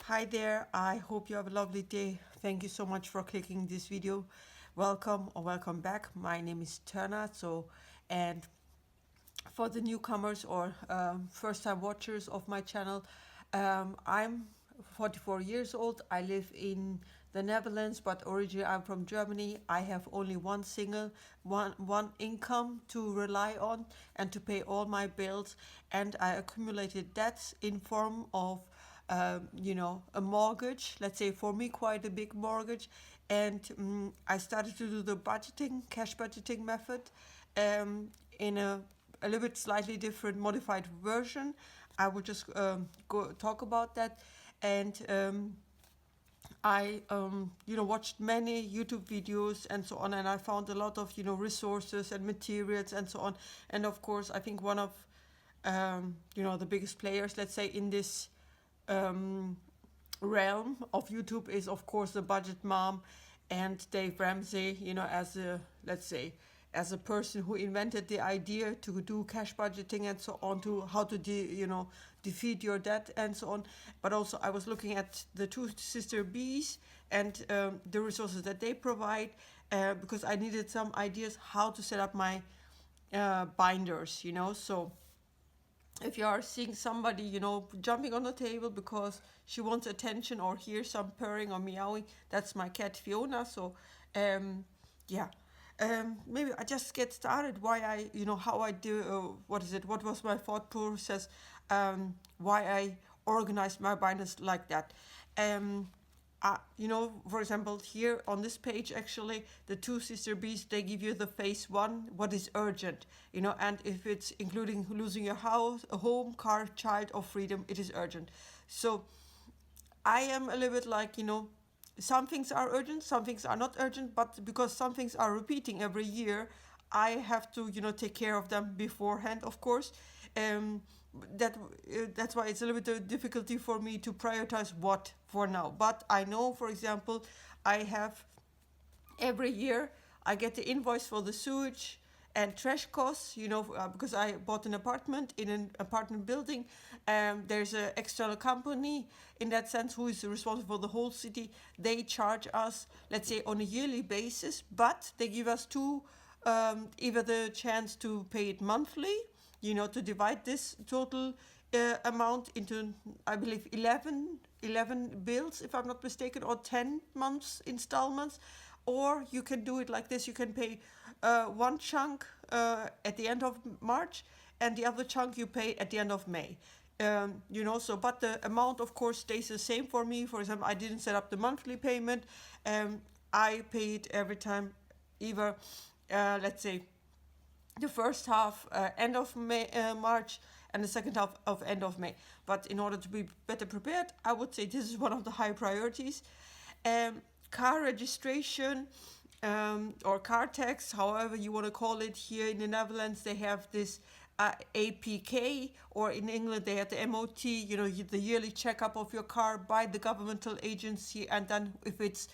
Hi there, I hope you have a lovely day. Thank you so much for clicking this video. Welcome or welcome back. My name is Turna. And for the newcomers or first time watchers of my channel, I'm 44 years old. I live in the Netherlands, but originally I'm from Germany. I have only one income to rely on and to pay all my bills, and I accumulated debts in form of a mortgage, let's say for me quite a big mortgage. And I started to do the cash budgeting method, in a little bit slightly different modified version. I will just go talk about that. And I watched many YouTube videos and so on, and I found a lot of resources and materials and so on. And of course, I think one of the biggest players, let's say, in this realm of YouTube is of course the Budget Mom and Dave Ramsey, as a, let's say, as a person who invented the idea to do cash budgeting and so on, to how to defeat your debt and so on. But also I was looking at the two sister bees and the resources that they provide, because I needed some ideas how to set up my binders. So if you are seeing somebody, jumping on the table because she wants attention or hears some purring or meowing, that's my cat Fiona. So, yeah. Maybe I just get started why how I do, what was my thought process, why I organized my binders like that. For example, here on this page, actually, the two sister bees, they give you the phase one, what is urgent, and if it's including losing your house, a home, car, child, or freedom, it is urgent. So I am a little bit like, some things are urgent, some things are not urgent, but because some things are repeating every year, I have to, take care of them beforehand, of course. Um, that's why it's a little bit of difficulty for me to prioritize what for now. But I know, for example, I have every year I get the invoice for the sewage and trash costs, because I bought an apartment in an apartment building. There's an external company in that sense who is responsible for the whole city. They charge us, let's say, on a yearly basis, but they give us either the chance to pay it monthly, to divide this total amount into, I believe, 11 bills, if I'm not mistaken, or 10 months installments. Or you can do it like this. You can pay one chunk at the end of March, and the other chunk you pay at the end of May. But the amount, of course, stays the same for me. For example, I didn't set up the monthly payment. I pay it every time, either, let's say, the first half end of March, and the second half of end of May. But in order to be better prepared, I would say this is one of the high priorities. Car registration, or car tax, however you want to call it. Here in the Netherlands, they have this APK, or in England they have the MOT, the yearly checkup of your car by the governmental agency, and then if it's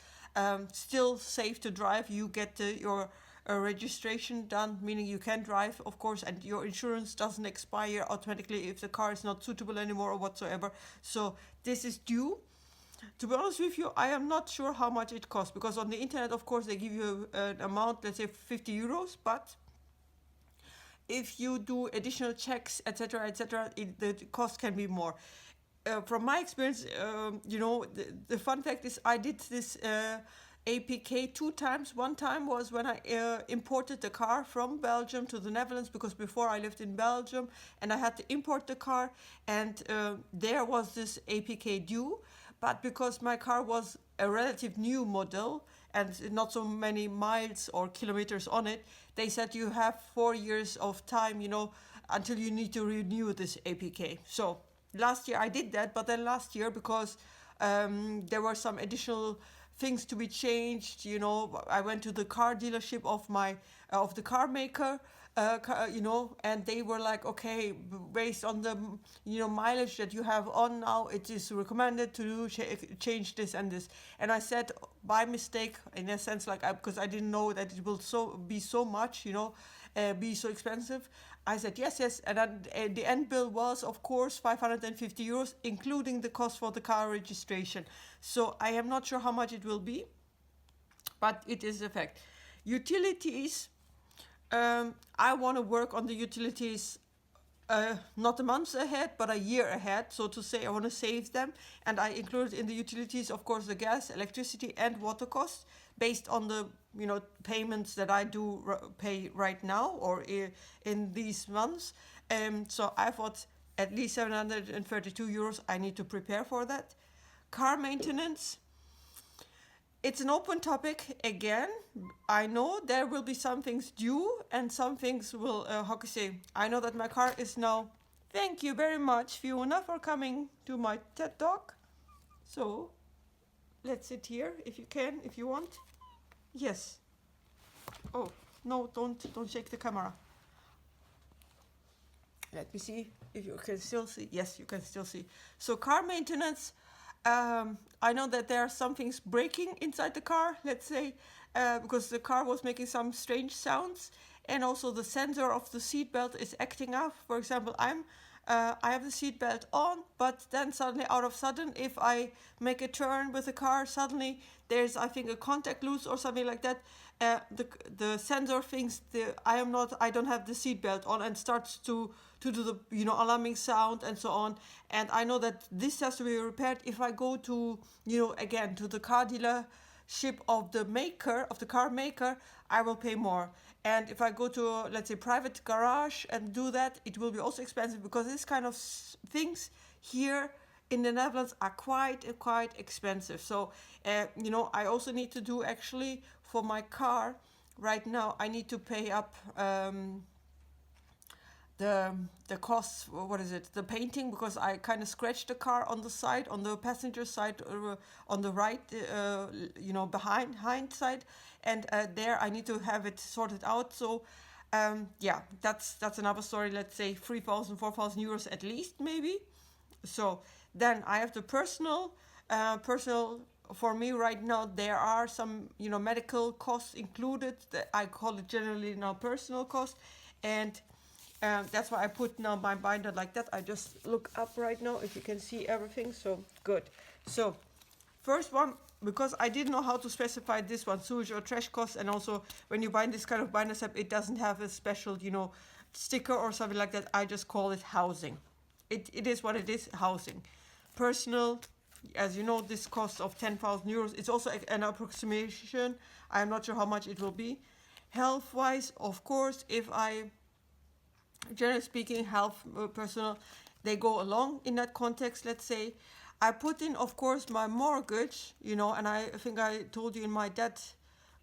still safe to drive, you get your registration done, meaning you can drive, of course, and your insurance doesn't expire automatically if the car is not suitable anymore or whatsoever. So this is due. To be honest with you, I am not sure how much it costs, because on the internet, of course, they give you an amount, let's say 50 euros, but if you do additional checks, etc., the cost can be more. From my experience, the fun fact is I did this APK two times. One time was when I imported the car from Belgium to the Netherlands, because before I lived in Belgium and I had to import the car, and there was this APK due. But because my car was a relative new model and not so many miles or kilometers on it, they said you have 4 years of time, until you need to renew this APK. So last year I did that, but then last year, because there were some additional things to be changed, I went to the car dealership of the car maker, and they were like, okay, based on the mileage that you have on now, it is recommended to change this and this. And I said by mistake, in a sense, like, because I didn't know that it will be so much, be so expensive? I said yes, yes, and then the end bill was, of course, 550 euros, including the cost for the car registration. So I am not sure how much it will be, but it is a fact. Utilities, I want to work on the utilities not a month ahead, but a year ahead. So to say, I want to save them, and I included in the utilities, of course, the gas, electricity, and water costs based on the payments that I do pay right now or in these months. So I thought at least 732 euros. I need to prepare for that. Car maintenance. It's an open topic again. I know there will be some things due and some things will, how can I say, I know that my car is now, thank you very much, Fiona, for coming to my TED Talk. So, let's sit here if you can, if you want. Yes. Oh, no, don't shake the camera. Let me see if you can still see. Yes, you can still see. So car maintenance, I know that there are some things breaking inside the car, let's say, because the car was making some strange sounds, and also the sensor of the seatbelt is acting up. For example, I have the seatbelt on, but then suddenly, out of sudden, if I make a turn with the car, suddenly there's, I think, a contact loose or something like that. The sensor thinks I don't have the seatbelt on and starts to do the alarming sound and so on. And I know that this has to be repaired. If I go to again to the car dealership of the car maker, I will pay more. And if I go to let's say private garage and do that, it will be also expensive, because this kind of things here in the Netherlands are quite expensive. So I also need to do, actually, for my car right now, I need to pay up the costs. What is it? The painting, because I kind of scratched the car on the side, on the passenger side, on the right, behind side, and there I need to have it sorted out. So that's another story. Let's say 3,000, 4,000 euros at least, maybe. So then I have the personal. For me right now, there are some medical costs included. That I call it generally now personal cost, and that's why I put now my binder like that. I just look up right now if you can see everything. So good. So first one, because I didn't know how to specify this one, sewage or trash costs, and also when you buy this kind of binder set, it doesn't have a special sticker or something like that. I just call it housing. It is what it is, housing. Personal, as you know, this cost of 10,000 euros. It's also an approximation. I'm not sure how much it will be. Health-wise, of course, generally speaking, health, personal, they go along in that context, let's say. I put in, of course, my mortgage, and I think I told you in my debt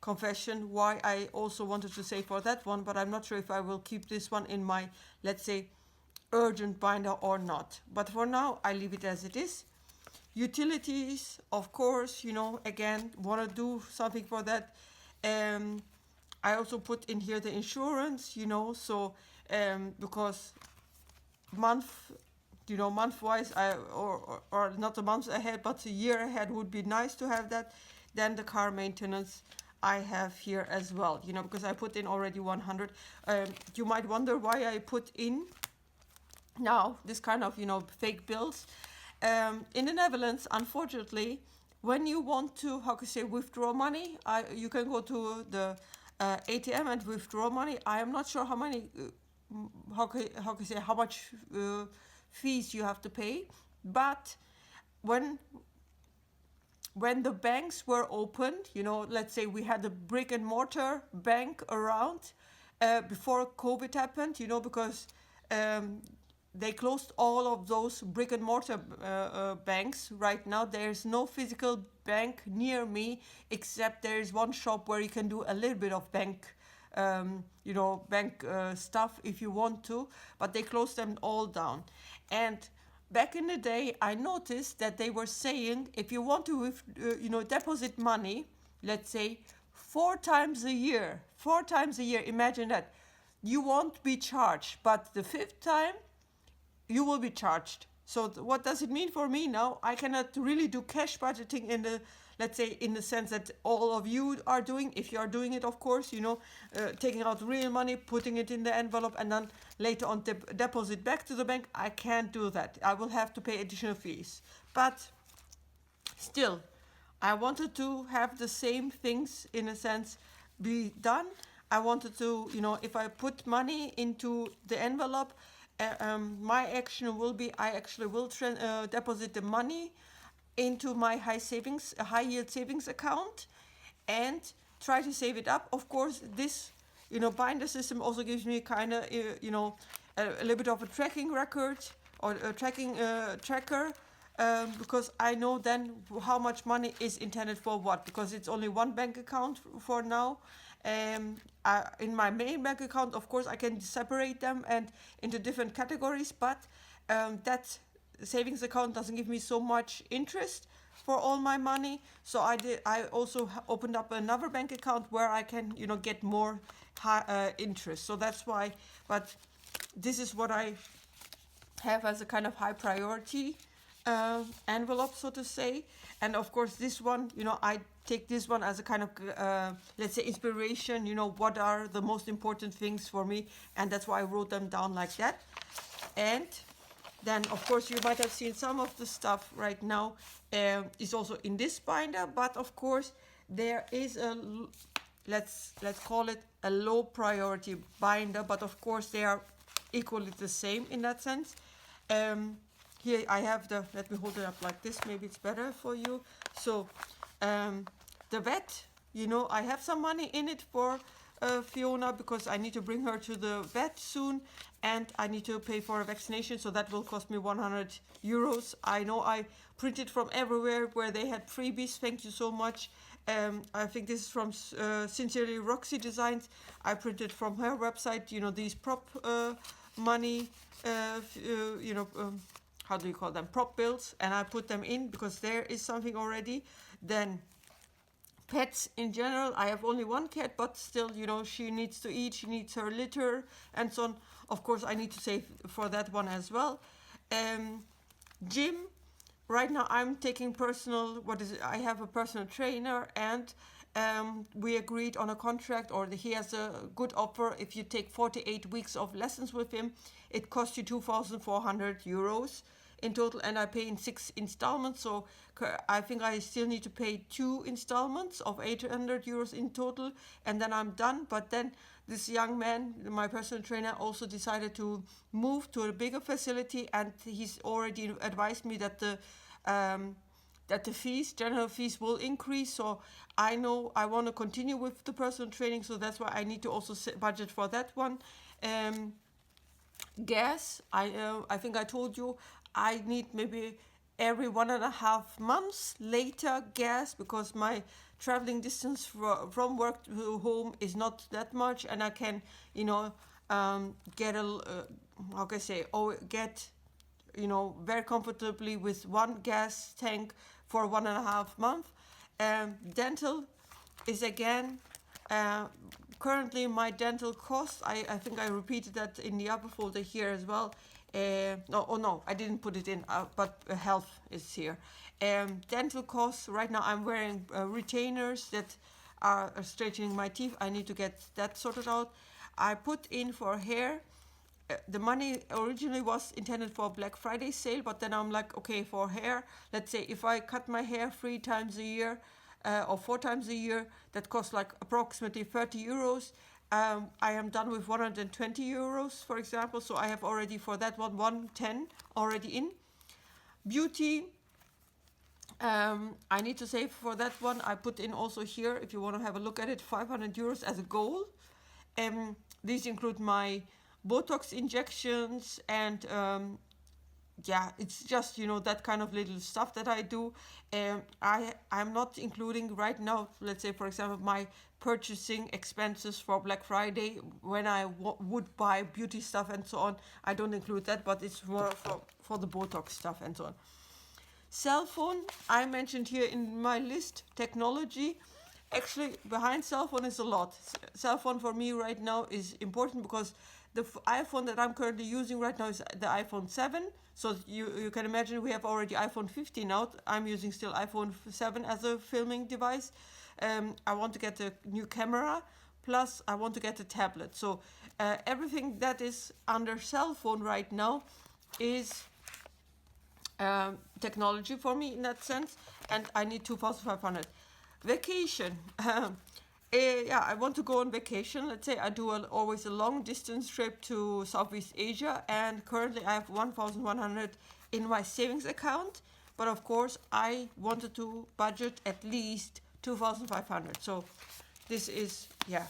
confession why I also wanted to say for that one, but I'm not sure if I will keep this one in my, let's say, urgent binder or not. But for now, I leave it as it is. Utilities, of course, again, want to do something for that. I also put in here the insurance, so because month-wise, or not a month ahead, but a year ahead would be nice to have that. Then the car maintenance I have here as well, because I put in already 100. You might wonder why I put in now this kind of, fake bills. In the Netherlands, unfortunately, when you want to, withdraw money, you can go to the ATM and withdraw money. I am not sure how many, how much fees you have to pay. But when the banks were opened, let's say we had a brick and mortar bank around before COVID happened, because they closed all of those brick and mortar banks. Right now, there's no physical bank near me, except there is one shop where you can do a little bit of bank, bank stuff if you want to, but they closed them all down. And back in the day, I noticed that they were saying, if you want to, deposit money, let's say 4 times a year, imagine that, you won't be charged, but the 5th time, you will be charged. So what does it mean for me now? I cannot really do cash budgeting in the, let's say in the sense that all of you are doing, if you are doing it, of course, taking out real money, putting it in the envelope, and then later on deposit back to the bank. I can't do that. I will have to pay additional fees. But still, I wanted to have the same things, in a sense, be done. I wanted to, if I put money into the envelope, my action will be, I actually will deposit the money into my high yield savings account, and try to save it up. Of course, this, binder system also gives me kind of, a little bit of a tracking record, or a tracking tracker, because I know then how much money is intended for what, because it's only one bank account for now. In my main bank account, of course, I can separate them and into different categories, but that savings account doesn't give me so much interest for all my money. So I also opened up another bank account where I can, get more interest. So that's why. But this is what I have as a kind of high priority envelope, so to say. And of course, this one, I take this one as a kind of, let's say, inspiration. What are the most important things for me, and that's why I wrote them down like that. And then, of course, you might have seen some of the stuff right now is also in this binder. But of course, there is a, let's call it a low priority binder. But of course, they are equally the same in that sense. Here I have let me hold it up like this, maybe it's better for you. So the vet, I have some money in it for Fiona, because I need to bring her to the vet soon, and I need to pay for a vaccination, so that will cost me 100 euros. I know I printed from everywhere where they had freebies. Thank you so much. I think this is from Sincerely Roxy Designs. I printed from her website, these prop money, how do you call them, prop bills, and I put them in because there is something already. Then pets in general, I have only one cat, but still, she needs to eat, she needs her litter and so on. Of course, I need to save for that one as well. Gym, right now I'm taking I have a personal trainer, and we agreed on a contract, or he has a good offer. If you take 48 weeks of lessons with him, it costs you 2,400 euros in total, and I pay in 6 installments. So I think I still need to pay 2 installments of 800 euros in total, and then I'm done. But then this young man, my personal trainer, also decided to move to a bigger facility, and he's already advised me that the general fees will increase. So I know I want to continue with the personal training, so that's why I need to also budget for that one. Gas, I think I told you, I need maybe every 1.5 months later gas, because my traveling distance from work to home is not that much, and I can, get very comfortably with one gas tank for 1.5 months. Dental is again, currently my dental cost, I think I repeated that in the other folder here as well. No, I didn't put it in, but health is here. Dental costs, right now I'm wearing retainers that are straightening my teeth. I need to get that sorted out. I put in for hair. The money originally was intended for Black Friday sale, but then I'm like, okay, for hair, let's say if I cut my hair 3 times a year or 4 times a year, that costs like approximately 30 euros. I am done with 120 euros, for example, so I have already for that one 110 already in. Beauty, I need to save for that one. I put in also here, if you want to have a look at it, 500 euros as a goal. These include my Botox injections and it's just, that kind of little stuff that I do. I'm not including right now, let's say, for example, my purchasing expenses for Black Friday when I would buy beauty stuff and so on. I don't include that, but it's more for the Botox stuff and so on. Cell phone, I mentioned here in my list. Technology, actually behind cell phone is a lot. Cell phone for me right now is important because The iPhone that I'm currently using right now is the iPhone 7. So you can imagine we have already iPhone 15 out. I'm using still iPhone 7 as a filming device. I want to get a new camera. Plus, I want to get a tablet. So everything that is under cell phone right now is technology for me in that sense. And I need 2,500. Vacation. Yeah, I want to go on vacation. Let's say I do always a long distance trip to Southeast Asia, and currently I have 1,100 in my savings account. But of course, I wanted to budget at least 2,500. So this is, yeah,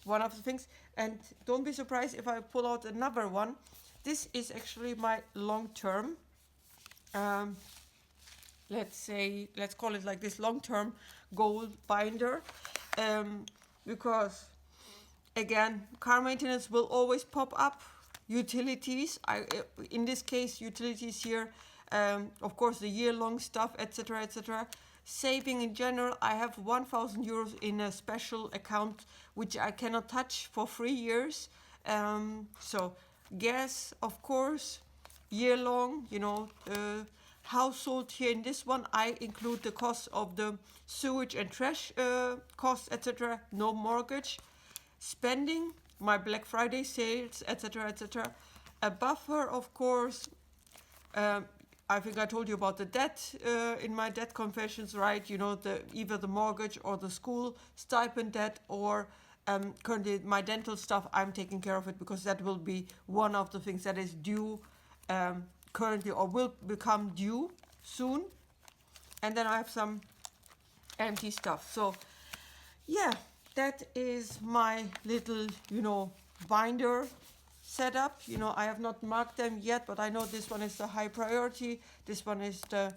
one of the things. And don't be surprised if I pull out another one. This is actually my long term. Let's call it like this, long-term goal binder, because again, car maintenance will always pop up. Utilities, in this case, utilities here, of course, the year-long stuff, etc., etc. Saving in general, I have 1,000 euros in a special account which I cannot touch for 3 years. So gas, of course, year-long, household here in this one, I include the cost of the sewage and trash costs, etc. No mortgage. Spending, my Black Friday sales, etc., etc. A buffer, of course. I think I told you about the debt in my debt confessions, right? Either the mortgage or the school stipend debt, or currently my dental stuff, I'm taking care of it because that will be one of the things that is due currently, or will become due soon. And then I have some empty stuff. So yeah, that is my little binder setup. I have not marked them yet, but I know this one is the high priority, this one is the,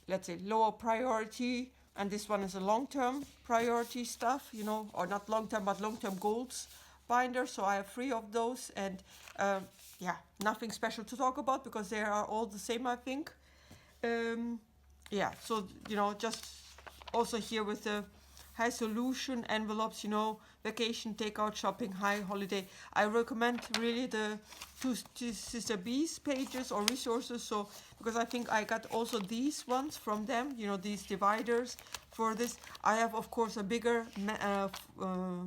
let's say, lower priority, and this one is a long-term priority stuff, or not long-term but long-term goals binder. So I have 3 of those, and yeah, nothing special to talk about because they are all the same, I think. Yeah, so just also here with the high solution envelopes, vacation, takeout, shopping, high holiday. I recommend really the two Sister Bees pages or resources. So because I think I got also these ones from them, these dividers for this. I have, of course, a bigger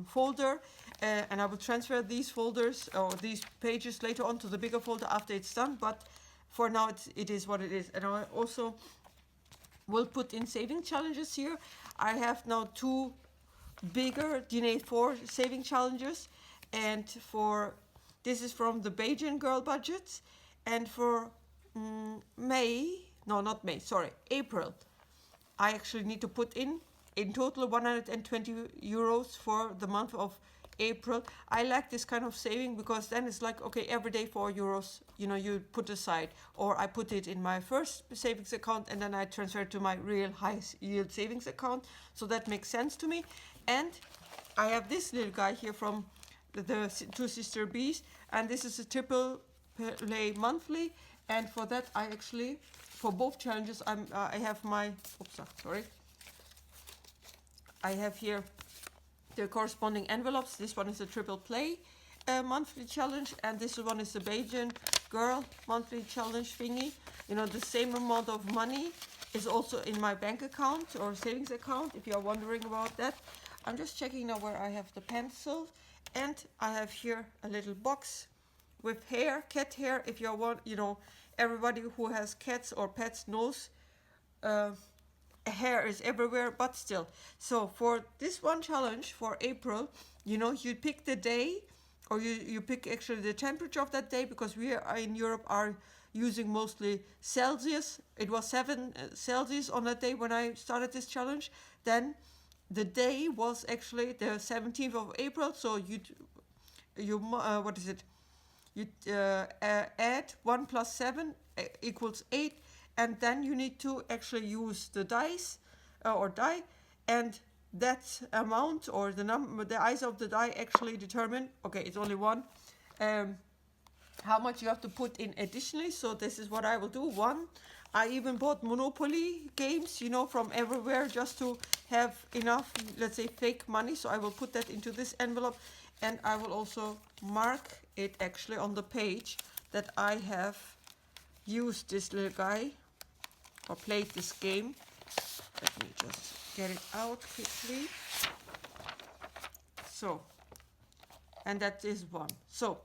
folder, and I will transfer these folders or these pages later on to the bigger folder after it's done. But for now, it is what it is. And I also will put in saving challenges here. I have now 2 bigger DNA 4 saving challenges, and this is from the Bajan Girl budgets, and for April, I actually need to put in total 120 euros for the month of April. I like this kind of saving because then it's like, okay, every day 4 euros, you put aside, or I put it in my first savings account and then I transfer it to my real high yield savings account. So that makes sense to me. And I have this little guy here from the 2 Sister Bees, and this is a triple play monthly. And for that, I actually, for both challenges, I have my, I have here the corresponding envelopes. This one is a triple play monthly challenge, and this one is the Bajan Girl monthly challenge thingy. The same amount of money is also in my bank account or savings account, if you are wondering about that. I'm just checking now where I have the pencil, and I have here a little box with hair, cat hair. If you want, everybody who has cats or pets knows hair is everywhere, but still. So for this one challenge for April, you pick the day, or you pick actually the temperature of that day, because we are in Europe are using mostly Celsius. It was 7 Celsius on that day when I started this challenge. Then the day was actually the 17th of April. So you add 1 plus 7 equals 8, and then you need to actually use the dice or die, and that amount or the eyes of the die actually determine, okay, it's only 1, how much you have to put in additionally. So this is what I will do. 1, I even bought Monopoly games, from everywhere, just to have enough, let's say, fake money. So I will put that into this envelope. And I will also mark it actually on the page that I have used this little guy or played this game. Let me just get it out quickly. So, and that is one. So,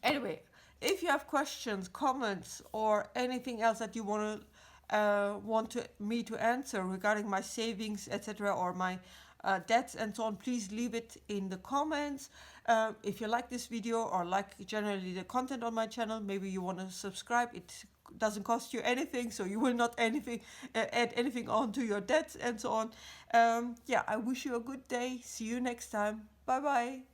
anyway, if you have questions, comments, or anything else that you want me to answer regarding my savings, etc., or my debts and so on, please leave it in the comments. If you like this video or like generally the content on my channel, maybe you want to subscribe. It doesn't cost you anything, so you will not add anything on to your debts and so on. Yeah, I wish you a good day. See you next time. Bye bye.